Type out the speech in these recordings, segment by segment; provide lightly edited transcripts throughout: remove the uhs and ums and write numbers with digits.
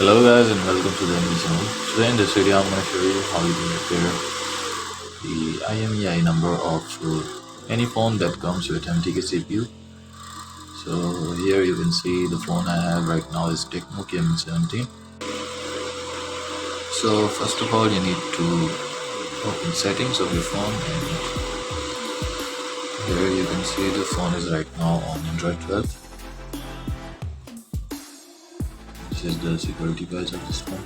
Hello guys and welcome to the MTK channel. Today in this video I'm going to show you how you can repair the IMEI number of any phone that comes with MTK CPU. So here you can see the phone I have right now is Techno Camon 17. So first of all you need to open settings of your phone, and here you can see the phone is right now on Android 12. This is the security badge of this phone.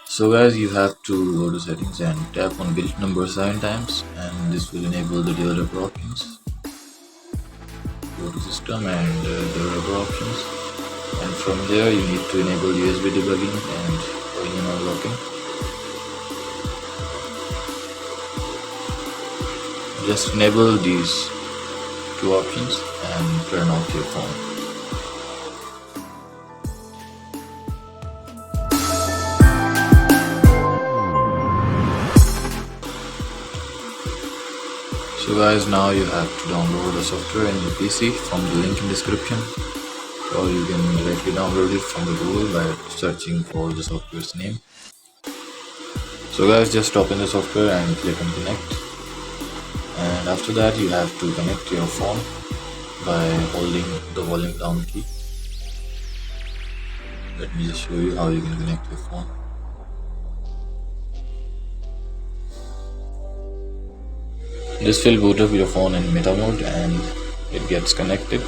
So guys, you have to go to settings and tap on build number 7 times, and this will enable the developer options. Go to system and developer options, and from here you need to enable USB debugging and original locking. Just enable these two options and turn off your phone. So guys, now you have to download the software in your PC from the link in description, or you can directly download it from the Google by searching for the software's name. So guys, just open the software and click on connect, and after that you have to connect your phone by holding the volume down key. Let me just show you how you can connect your phone. This will boot up your phone in meta mode and it gets connected.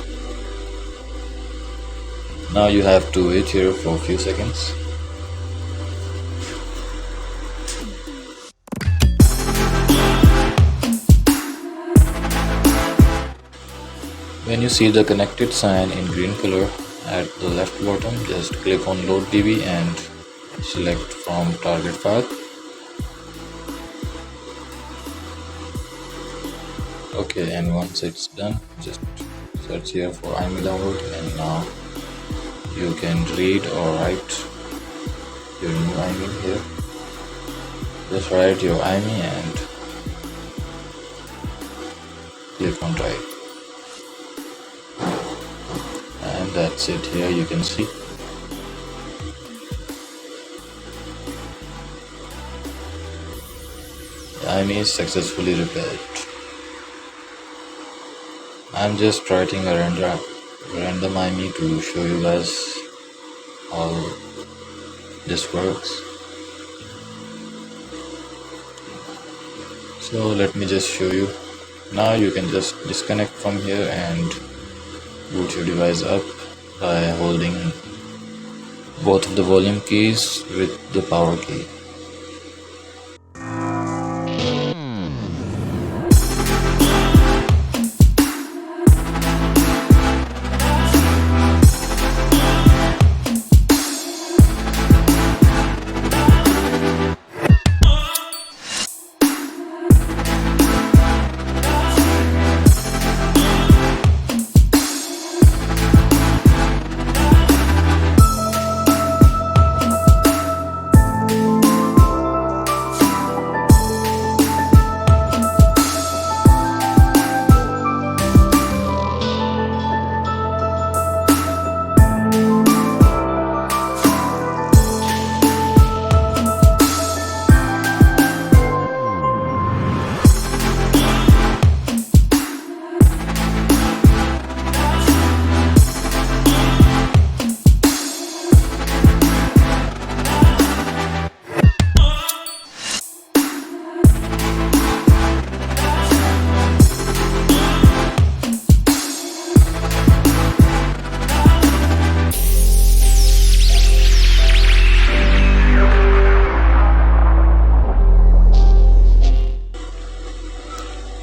Now you have to wait here for a few seconds. When you see the connected sign in green color at the left bottom, just click on load DB and select from target file. Okay, and once it's done, just search here for Imei download, and now you can read or write your new Imei here. Just write your Imei and click on write, and that's it. Here you can see the Imei is successfully repaired. I'm just writing a random Imei to show you guys how this works. So let me just show you. Now you can just disconnect from here and boot your device up by holding both of the volume keys with the power key.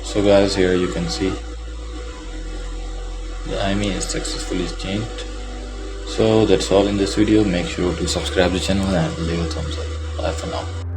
So guys, here you can see the Imei is successfully changed. So that's all in this video. Make sure to subscribe to the channel and leave a thumbs up. Bye for now.